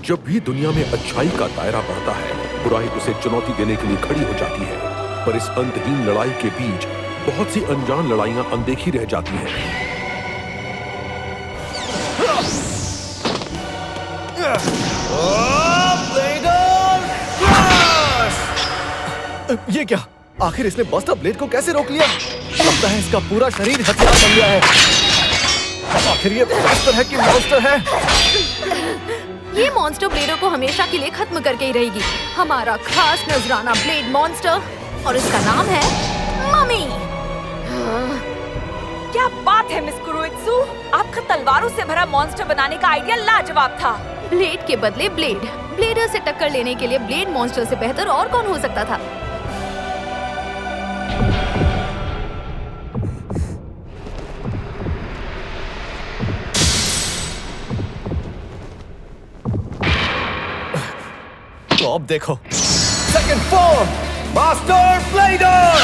जब भी दुनिया में अच्छाई का दायरा बढ़ता है, बुराई उसे चुनौती देने के लिए खड़ी हो जाती है। पर इस अंतहीन लड़ाई के बीच बहुत सी अनजान लड़ाइयां अनदेखी रह जाती हैं। ये क्या? आखिर इसने बस्टर ब्लेड को कैसे रोक लिया? लगता है इसका पूरा शरीर हथियार बन गया है। आखिर ये बस्टर है कि मॉन्स्टर है? ये मॉन्स्टर ब्लेडर को हमेशा के लिए खत्म करके ही रहेगी। हमारा खास नजराना ब्लेड मॉन्स्टर, और इसका नाम है मम्मी। क्या बात है मिस कुरोइत्सु, आपका तलवारों से भरा मॉन्स्टर बनाने का आइडिया लाजवाब था। ब्लेड के बदले ब्लेड। ब्लेडर से टक्कर लेने के लिए ब्लेड मॉन्स्टर से बेहतर और कौन हो सकता था? तो अब देखो, second form, master blader,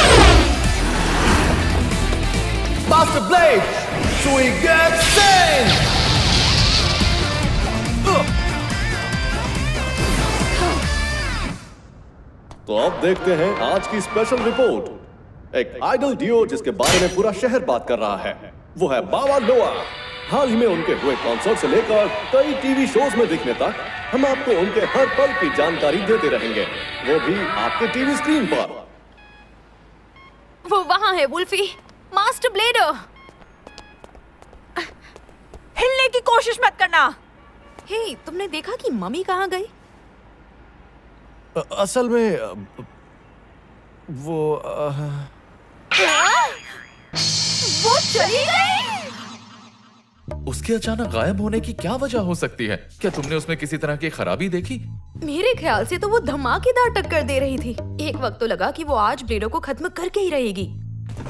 master blade, सुइगेत्सेन। तो अब देखते हैं आज की स्पेशल रिपोर्ट। एक आइडल डियो जिसके बारे में पूरा शहर बात कर रहा है, वो है बाबा लोआ। हाल ही में उनके हुए कॉन्सर्ट से लेकर कई टीवी शोज में दिखने तक हम आपको उनके हर पल की जानकारी देते रहेंगे, वो भी आपके टीवी स्क्रीन पर। वो वहाँ है वुल्फी, मास्टर ब्लेडर। हिलने की कोशिश मत करना। हे, तुमने देखा कि मम्मी कहाँ गई? असल में वो चली गई। उसके अचानक गायब होने की क्या वजह हो सकती है? क्या तुमने उसमें किसी तरह की खराबी देखी? मेरे ख्याल से तो वो धमाकेदार टक्कर दे रही थी। एक वक्त तो लगा कि वो आज ब्लेडर को खत्म करके ही रहेगी।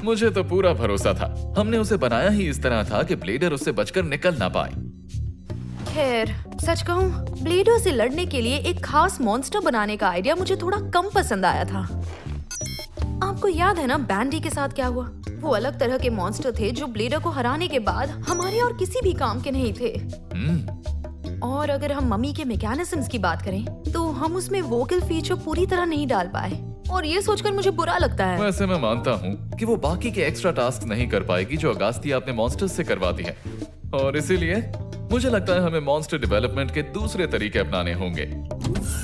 मुझे तो पूरा भरोसा था। हमने उसे बनाया ही इस तरह था कि ब्लेडर उससे बचकर निकल ना पाए। खैर, सच कहूँ, ब्लेडर से लड़ने के लिए एक खास मॉन्स्टर बनाने का आइडिया मुझे थोड़ा कम पसंद आया था। आपको याद है ना बैंडी के साथ क्या हुआ? वो अलग तरह के मॉन्स्टर थे जो ब्लेडर को हराने के बाद हमारे और किसी भी काम के नहीं थे। और अगर हम मम्मी के मैकेनिज्म्स की बात करें तो हम उसमें वोकल फीचर पूरी तरह नहीं डाल पाए, और ये सोचकर मुझे बुरा लगता है। वैसे मैं मानता हूँ कि वो बाकी के एक्स्ट्रा टास्क नहीं कर पाएगी जो अगास्तिया अपने मॉन्स्टर्स से करवाती है, और इसीलिए मुझे लगता है हमें मॉन्स्टर डेवलपमेंट के दूसरे तरीके अपनाने होंगे।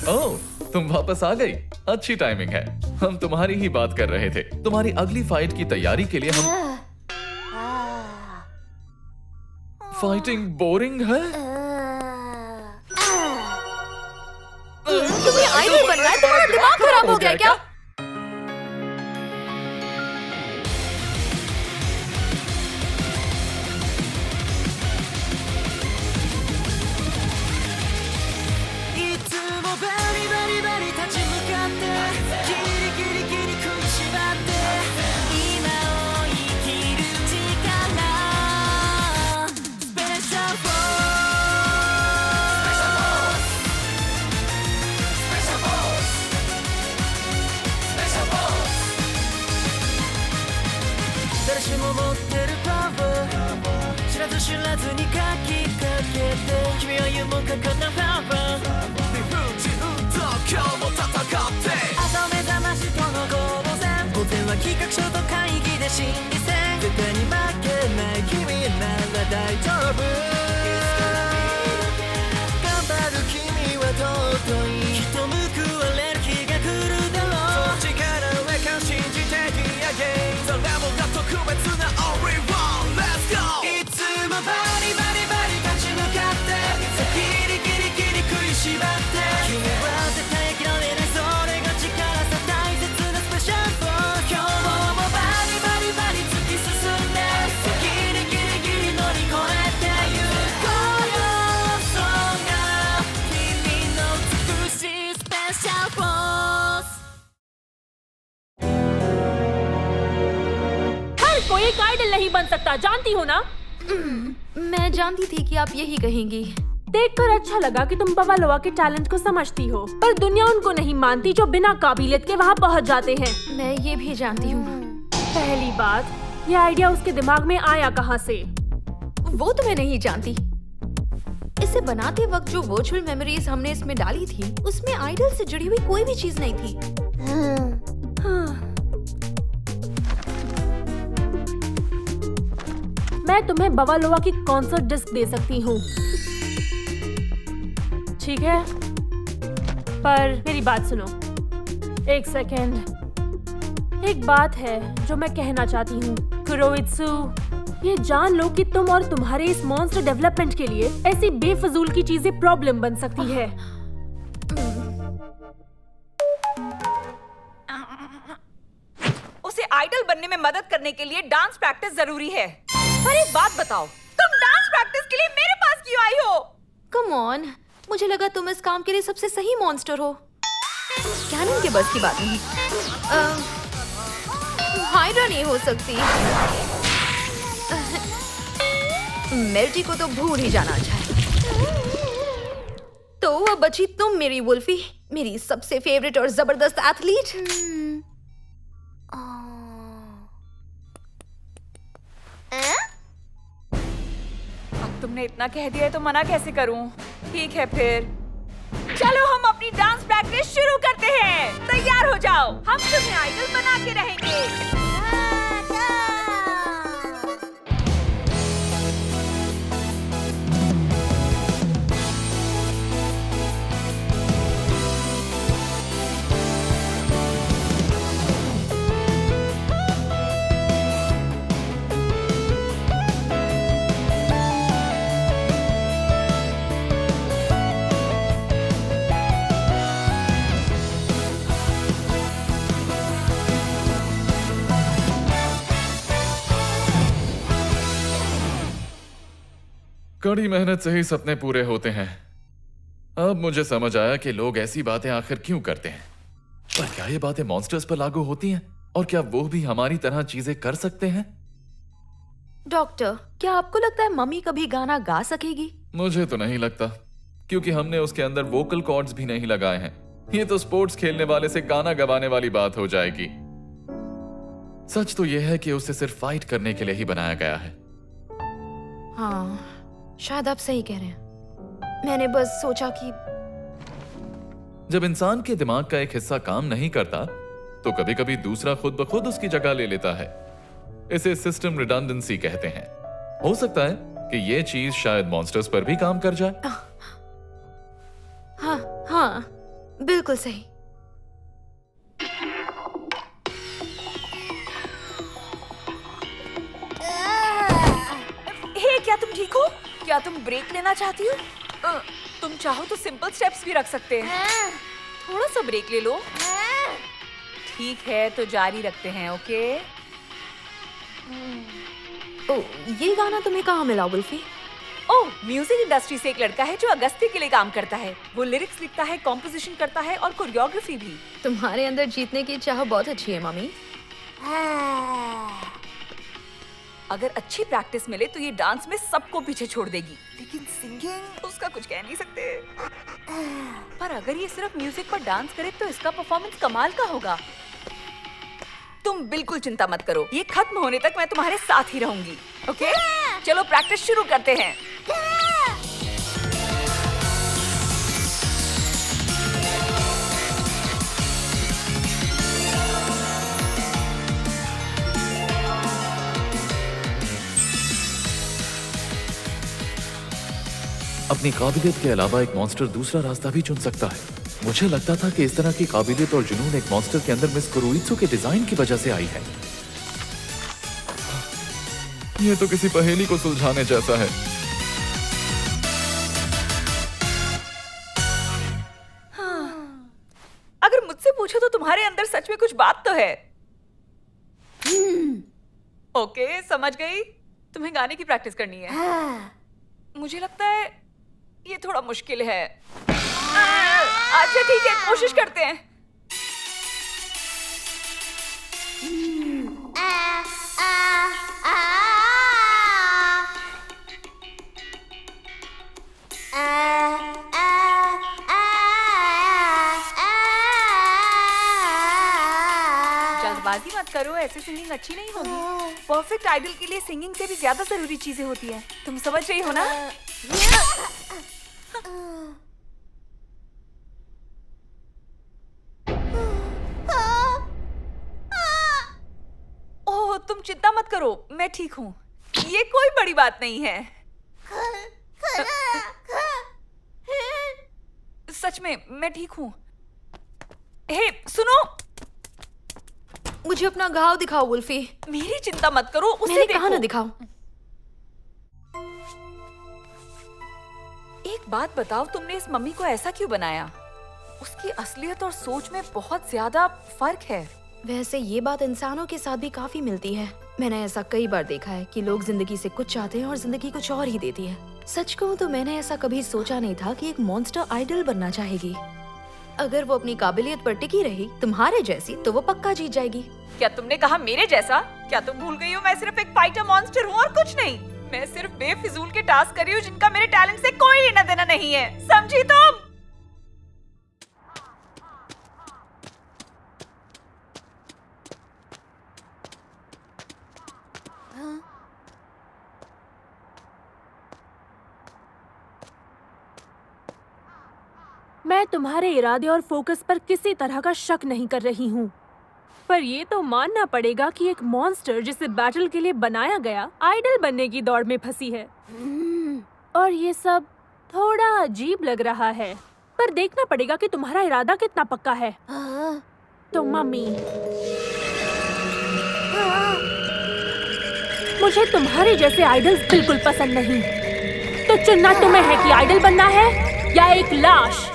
ओह, तुम वापस आ गई। अच्छी टाइमिंग है। हम तुम्हारी ही बात कर रहे थे। तुम्हारी अगली फाइट की तैयारी के लिए हम फाइटिंग बोरिंग है। तुम्हें आइडल बनना है? तुम्हारा दिमाग खराब हो गया क्या? एक आइडल नहीं बन सकता, जानती हो ना? मैं जानती थी कि आप यही कहेंगी। देखकर अच्छा लगा कि तुम बाबा लोआ के टैलेंट को समझती हो, पर दुनिया उनको नहीं मानती जो बिना काबिलियत के वहाँ पहुँच जाते हैं। मैं ये भी जानती हूँ। पहली बात, ये आइडिया उसके दिमाग में आया कहाँ से? वो तो मैं नहीं जानती। इसे बनाते वक्त जो वर्चुअल मेमोरीज हमने इसमें डाली थी, उसमें आइडल से जुड़ी हुई कोई भी चीज नहीं थी। मैं तुम्हें बवालोआ की कॉन्सर्ट डिस्क दे सकती हूँ, ठीक है? पर मेरी बात सुनो, एक सेकेंड। एक बात है जो मैं कहना चाहती हूँ, कुरोइत्सु, ये जान लो कि तुम और तुम्हारे इस मॉन्स्टर डेवलपमेंट के लिए ऐसी बेफजूल की चीजें प्रॉब्लम बन सकती है। उसे आइडल बनने में मदद करने के लिए डांस प्रैक्टिस जरूरी है। पर एक बात बताओ, तुम डांस प्रैक्टिस के लिए मेरे पास क्यों आई हो? कम ऑन, मुझे लगा तुम इस काम के लिए सबसे सही मॉन्स्टर हो। कैनन के बस की बात नहीं। हाइड्रा नहीं हो सकती। मेल्टी को तो भूल ही जाना चाहिए। तो अब बची तुम, मेरी वुल्फी, मेरी सबसे फेवरेट और जबरदस्त एथलीट। अब तुमने इतना कह दिया है तो मना कैसे करूं? ठीक है फिर, चलो हम अपनी डांस प्रैक्टिस शुरू करते हैं। तैयार हो जाओ, हम तुम्हें आइडल बना के रहेंगे। कड़ी मेहनत से ही सपने पूरे होते हैं। अब मुझे समझ आया कि लोग ऐसी बातें आखिर क्यों करते हैं। पर क्या ये बातें मॉन्स्टर्स पर लागू होती हैं? और क्या वो भी हमारी तरह चीजें कर सकते हैं? डॉक्टर, क्या आपको लगता है मम्मी कभी गाना गा सकेगी? मुझे तो नहीं लगता, क्योंकि हमने उसके अंदर वोकल कॉर्ड्स भी नहीं लगाए हैं। ये तो स्पोर्ट्स खेलने वाले से गाना गवाने वाली बात हो जाएगी। सच तो यह है कि उसे सिर्फ फाइट करने के लिए ही बनाया गया है। हाँ, शायद आप सही कह रहे हैं। मैंने बस सोचा कि जब इंसान के दिमाग का एक हिस्सा काम नहीं करता, तो कभी कभी दूसरा खुद ब खुद उसकी जगह ले लेता है। इसे सिस्टम रिडंडेंसी कहते हैं। हो सकता है कि ये चीज शायद मॉन्स्टर्स पर भी काम कर जाए। हाँ हाँ, बिल्कुल सही। हे, क्या तुम ठीक हो? क्या तुम ब्रेक लेना चाहती हो? तुम चाहो तो सिंपल स्टेप्स भी रख सकते हैं। थोड़ा सा ब्रेक ले लो। ठीक है, तो जारी रखते हैं। ओके। ओ, ये गाना तुम्हें कहाँ मिला वुल्फी? ओह, म्यूजिक इंडस्ट्री से एक लड़का है जो अगस्ती के लिए काम करता है। वो लिरिक्स लिखता है, कॉम्पोजिशन करता है और कोरियोग्राफी भी। तुम्हारे अंदर जीतने की चाह बहुत अच्छी है मम्मी। अगर अच्छी प्रैक्टिस मिले तो ये डांस में सबको पीछे छोड़ देगी, लेकिन सिंगिंग उसका कुछ कह नहीं सकते। पर अगर ये सिर्फ म्यूजिक पर डांस करे तो इसका परफॉर्मेंस कमाल का होगा। तुम बिल्कुल चिंता मत करो, ये खत्म होने तक मैं तुम्हारे साथ ही रहूंगी। ओके? चलो प्रैक्टिस शुरू करते हैं। अपनी काबिलियत के अलावा एक मॉन्स्टर दूसरा रास्ता भी चुन सकता है। मुझे लगता था कि इस तरह की काबिलियत और जुनून एक मॉन्स्टर के अंदर मिस कुरोइत्सु के डिजाइन की वजह से आई है। ये तो किसी पहेली को सुलझाने जैसा है। अगर मुझसे पूछो तो तुम्हारे अंदर सच में कुछ बात तो है। ओके, समझ गई। तुम्हें गाने की प्रैक्टिस करनी है। मुझे लगता है ये थोड़ा मुश्किल है। अच्छा ठीक है, कोशिश करते हैं। जल्दबाजी मत करो, ऐसे सिंगिंग अच्छी नहीं होगी। परफेक्ट आइडल के लिए सिंगिंग से भी ज्यादा जरूरी चीजें होती हैं। तुम समझ रही हो ना? करो, मैं ठीक हूँ। ये कोई बड़ी बात नहीं है। सच में मैं ठीक हूँ। हे सुनो, मुझे अपना घाव दिखाओ वुल्फी। मेरी चिंता मत करो, उसे मैंने देखो। कहा ना दिखाओ। एक बात बताओ, तुमने इस मम्मी को ऐसा क्यों बनाया? उसकी असलियत और सोच में बहुत ज्यादा फर्क है। वैसे ये बात इंसानों के साथ भी काफी मिलती है। मैंने ऐसा कई बार देखा है कि लोग जिंदगी से कुछ चाहते हैं और जिंदगी कुछ और ही देती है। सच कहूँ तो मैंने ऐसा कभी सोचा नहीं था कि एक मॉन्स्टर आइडल बनना चाहेगी। अगर वो अपनी काबिलियत पर टिकी रही तुम्हारे जैसी, तो वो पक्का जीत जाएगी। क्या तुमने कहा मेरे जैसा? क्या तुम भूल गई हो मैं सिर्फ एक फाइटर मॉन्स्टर हूँ और कुछ नहीं? मैं सिर्फ बेफिजूल के टास्क कर रही हूँ जिनका मेरे टैलेंट से कोई लेना देना नहीं है, समझी तुम? मैं तुम्हारे इरादे और फोकस पर किसी तरह का शक नहीं कर रही हूँ, पर ये तो मानना पड़ेगा कि एक मॉन्स्टर जिसे बैटल के लिए बनाया गया आइडल बनने की दौड़ में फंसी है। और ये सब थोड़ा अजीब लग रहा है, पर देखना पड़ेगा कि तुम्हारा इरादा कितना पक्का है। तो मम्मी, मुझे तुम्हारे जैसे आइडल्स बिल्कुल पसंद नहीं। तो चुनना तुम्हें है कि आइडल बनना है या एक लाश।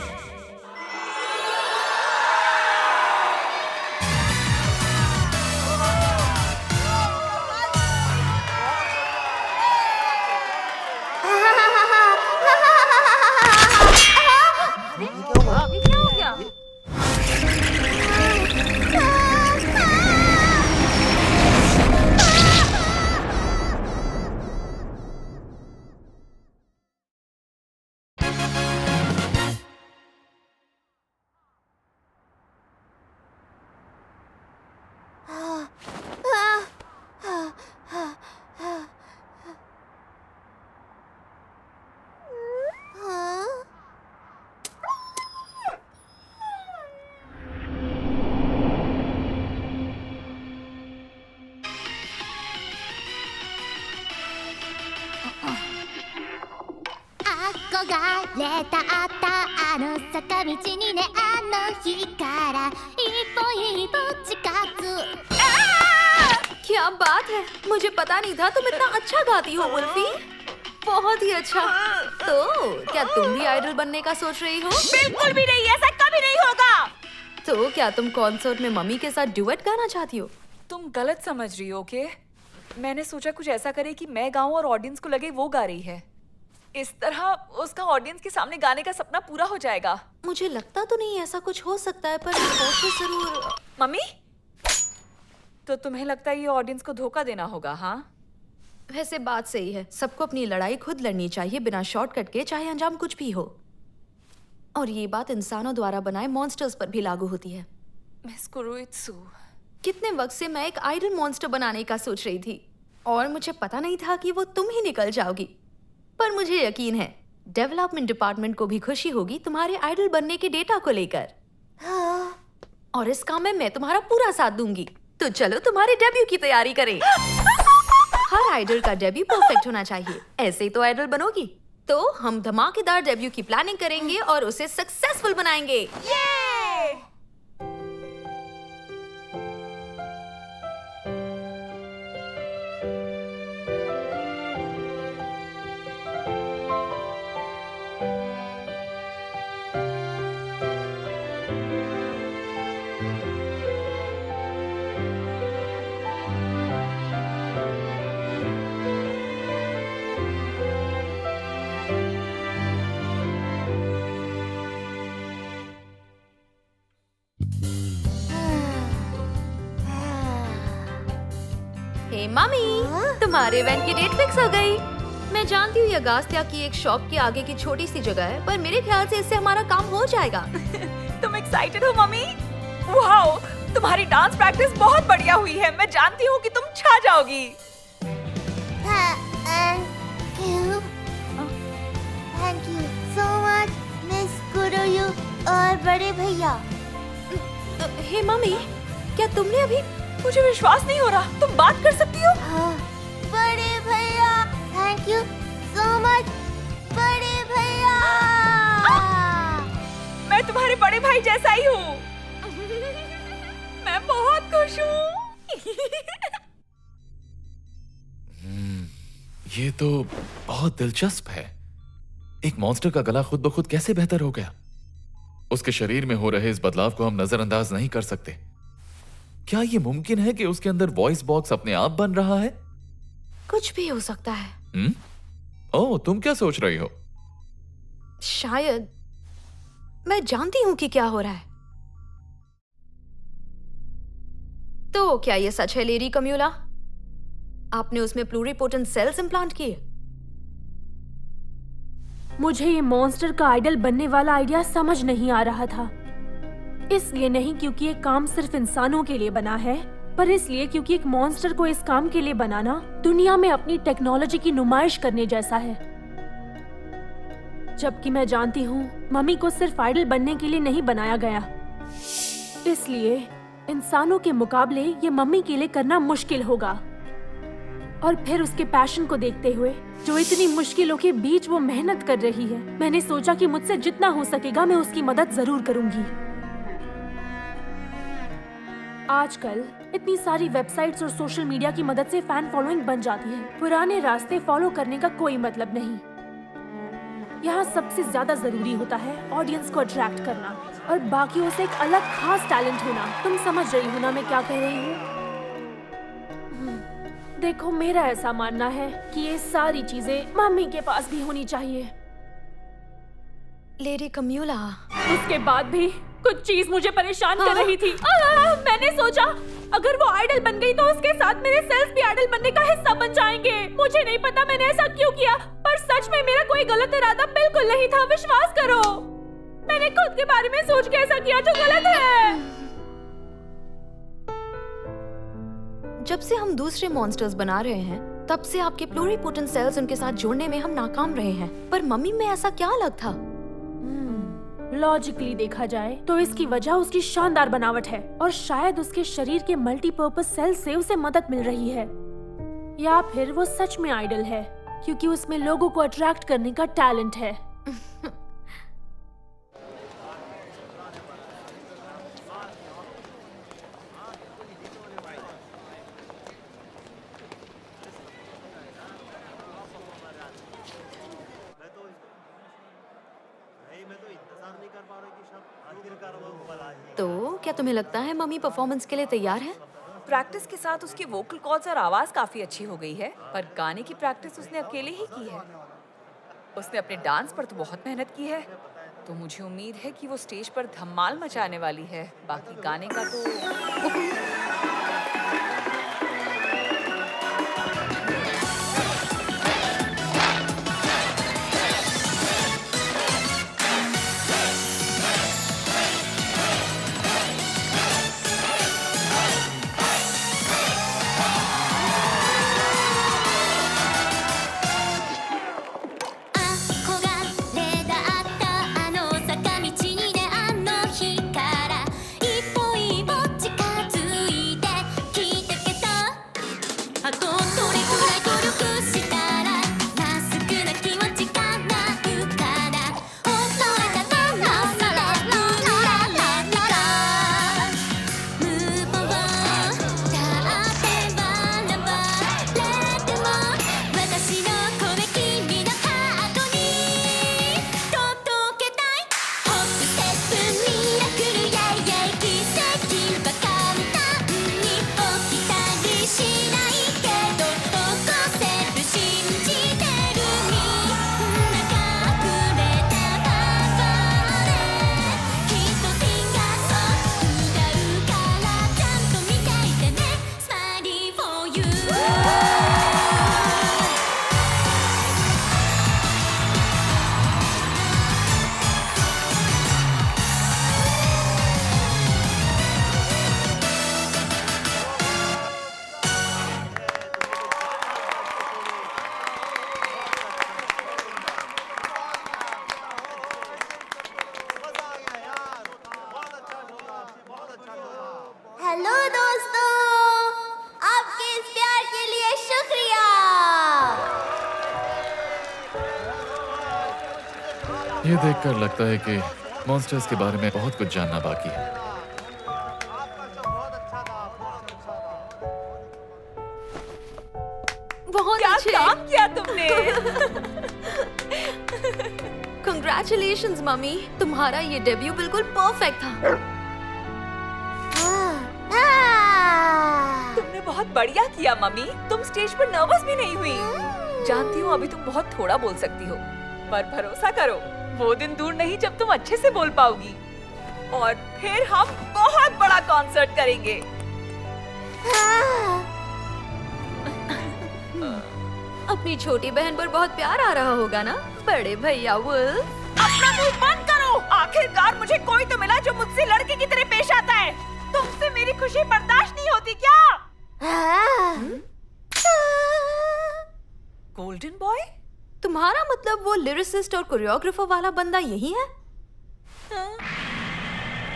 क्या हो गया?れたあの坂道にねあの日から一歩一歩近づक्या बात है, मुझे पता नहीं था तुम इतना अच्छा गाती हो वुल्फी। बहुत ही अच्छा। तो क्या तुम भी आइडल बनने का सोच रही हो? बिल्कुल भी नहीं, ऐसा कभी नहीं होगा। तो क्या तुम कॉन्सर्ट में मम्मी के साथ डुएट गाना चाहती हो? तुम गलत समझ रही हो। ओके, मैंने सोचा कुछ ऐसा करे कि मैं गाऊं और ऑडियंस को लगे वो गा रही है। इस तरह उसका ऑडियंस के सामने गाने का सपना पूरा हो जाएगा। मुझे लगता तो नहीं ऐसा कुछ हो सकता है, पर कोशिश जरूर। मम्मी, तो तुम्हें लगता है ये ऑडियंस को धोखा देना होगा? हाँ, वैसे बात सही है, सबको अपनी लड़ाई खुद लड़नी चाहिए बिना शॉर्टकट के, चाहे अंजाम कुछ भी हो। और ये बात इंसानों द्वारा बनाए मॉन्स्टर्स पर भी लागू होती है। मिस कुरोइत्सु, कितने वक्त से मैं एक आइडल मॉन्स्टर बनाने का सोच रही थी और मुझे पता नहीं था कि वो तुम ही निकल जाओगी। पर मुझे यकीन है डेवलपमेंट डिपार्टमेंट को भी खुशी होगी तुम्हारे आइडल बनने के डेटा को लेकर। और इस काम में मैं तुम्हारा पूरा साथ दूंगी। तो चलो तुम्हारे डेब्यू की तैयारी करें। हर आइडल का डेब्यू परफेक्ट होना चाहिए, ऐसे ही तो आइडल बनोगी। तो हम धमाकेदार डेब्यू की प्लानिंग करेंगे और उसे सक्सेसफुल बनाएंगे। हे मम्मी, तुम्हारे इवेंट की डेट फिक्स हो गई। मैं जानती हूँ ये अगास्त्या की एक शॉप के आगे की छोटी सी जगह है, पर मेरे ख्याल से इससे हमारा काम हो जाएगा। तुम एक्साइटेड हो मम्मी? वाओ, तुम्हारी डांस प्रैक्टिस बहुत बढ़िया हुई है। मैं जानती हूँ कि तुम छा जाओगी। Thank you so much miss Kuroyu और बड़े भैया। हे मम्मी, क्या तुमने अभी मुझे विश्वास नहीं हो रहा, तुम बात कर सकती हो? हाँ, बड़े भैया, थैंक यू सो मच, बड़े भैया। मैं तुम्हारे बड़े भाई जैसा ही हूँ। मैं बहुत खुश हूँ। ये तो बहुत दिलचस्प है। एक मॉन्स्टर का गला खुद ब खुद कैसे बेहतर हो गया? उसके शरीर में हो रहे इस बदलाव को हम नजरअंदाज नहीं कर सकते। क्या ये मुमकिन है कि उसके अंदर वॉइस बॉक्स अपने आप बन रहा है? कुछ भी हो सकता है। ओह, तुम क्या सोच रही हो? शायद मैं जानती हूं कि क्या हो रहा है। तो क्या ये सच है लेडी कम्यूला? आपने उसमें प्लूरिपोटेंट सेल्स इम्प्लांट किए? मुझे ये मॉन्स्टर का आइडल बनने वाला आइडिया समझ नहीं आ रहा था। इसलिए नहीं क्योंकि ये काम सिर्फ इंसानों के लिए बना है, पर इसलिए क्योंकि एक मॉन्स्टर को इस काम के लिए बनाना दुनिया में अपनी टेक्नोलॉजी की नुमाइश करने जैसा है। जबकि मैं जानती हूँ मम्मी को सिर्फ आइडल बनने के लिए नहीं बनाया गया। इसलिए इंसानों के मुकाबले ये मम्मी के लिए करना मुश्किल होगा। और फिर उसके पैशन को देखते हुए जो इतनी मुश्किलों के बीच वो मेहनत कर रही है, मैंने सोचा कि मुझसे जितना हो सकेगा मैं उसकी मदद जरूर करूंगी। आजकल इतनी सारी वेबसाइट्स और सोशल मीडिया की मदद से फैन फॉलोइंग बन जाती है। पुराने रास्ते फॉलो करने का कोई मतलब नहीं। यहाँ सबसे ज्यादा जरूरी होता है ऑडियंस को अट्रैक्ट करना और बाकियों से एक अलग खास टैलेंट होना। तुम समझ रही हो ना मैं क्या कह रही हूँ? देखो, मेरा ऐसा मानना है कि ये सारी चीजें मम्मी के पास भी होनी चाहिए। लेडी कम्यूला, उसके बाद भी कुछ चीज मुझे परेशान कर रही थी। मैंने सोचा अगर वो आइडल बन गई तो उसके साथ मेरे सेल्स भी आइडल बनने का हिस्सा बन जाएंगे। मुझे नहीं पता मैंने ऐसा क्यों किया, पर सच में मेरा कोई गलत इरादा बिल्कुल नहीं था। विश्वास करो, मैंने खुद के बारे में सोच के ऐसा किया जो गलत है। जब से हम दूसरे मॉन्स्टर्स बना रहे हैं तब से आपके प्लूरिपोटेंट सेल्स उनके साथ जोड़ने में हम नाकाम रहे हैं। पर मम्मी में ऐसा क्या अलग था? लॉजिकली देखा जाए तो इसकी वजह उसकी शानदार बनावट है और शायद उसके शरीर के मल्टीपर्पज सेल से उसे मदद मिल रही है, या फिर वो सच में आइडल है क्योंकि उसमें लोगों को अट्रैक्ट करने का टैलेंट है। तो क्या तुम्हें लगता है मम्मी परफॉर्मेंस के लिए तैयार है? प्रैक्टिस के साथ उसकी वोकल कॉर्ड्स और आवाज काफी अच्छी हो गई है, पर गाने की प्रैक्टिस उसने अकेले ही की है। उसने अपने डांस पर तो बहुत मेहनत की है, तो मुझे उम्मीद है कि वो स्टेज पर धमाल मचाने वाली है। बाकी गाने का तो ये देखकर लगता है कि मॉन्स्टर्स के बारे में बहुत कुछ जानना बाकी है। बहुत क्या अच्छे। काम किया तुमने। कंग्रेचुलेशंस मम्मी, तुम्हारा ये डेब्यू बिल्कुल परफेक्ट था। तुमने बहुत बढ़िया किया मम्मी। तुम स्टेज पर नर्वस भी नहीं हुई। जानती हूँ अभी तुम बहुत थोड़ा बोल सकती हो, पर भरोसा करो वो दिन दूर नहीं जब तुम अच्छे से बोल पाओगी। और फिर हम बहुत बड़ा कॉन्सर्ट करेंगे। अपनी छोटी बहन पर बहुत प्यार आ रहा होगा ना बड़े भैया वुल्फ। अपना मुंह बंद करो। आखिरकार मुझे कोई तो मिला जो मुझसे लड़के की तरह पेश आता है। तुमसे मेरी खुशी बर्दाश्त नहीं होती क्या? Golden boy? तुम्हारा मतलब वो लिरिसिस्ट और कोरियोग्राफर वाला बंदा यही है?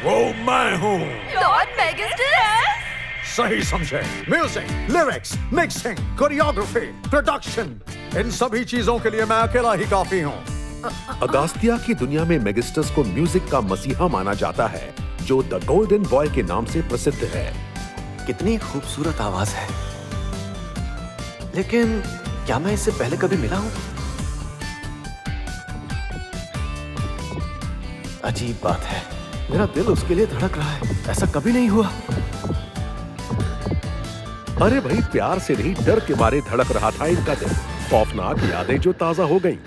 वो मैं हूँ। Lord Megistus? सही समझे। Music, lyrics, mixing, choreography, production, इन सभी चीजों के लिए मैं अकेला ही काफी हूँ। अगास्तिया की दुनिया में मेगिस्टस को म्यूजिक का मसीहा माना जाता है, जो द गोल्डन बॉय के नाम से प्रसिद्ध है। कितनी खूबसूरत आवाज है, लेकिन क्या मैं इससे पहले कभी मिला हूं? अजीब बात है, मेरा दिल उसके लिए धड़क रहा है। ऐसा कभी नहीं हुआ। अरे भाई, प्यार से नहीं डर के मारे धड़क रहा था इनका दिल। खौफनाक यादें जो ताजा हो गईं।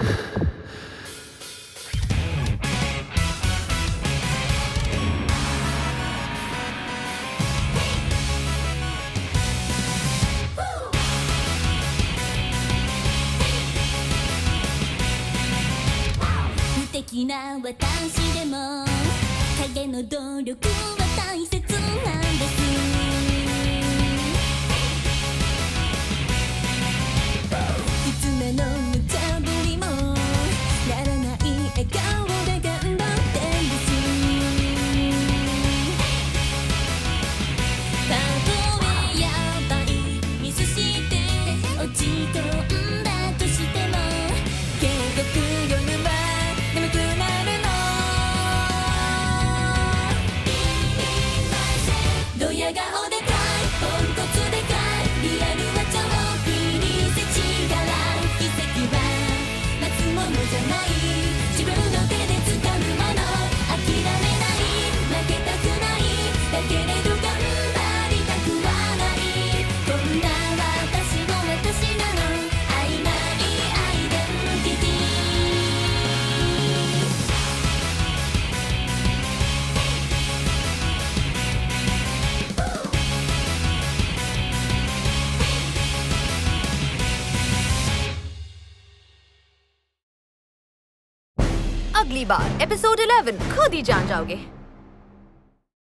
अगली बार एपिसोड 11 खुद ही जान जाओगे।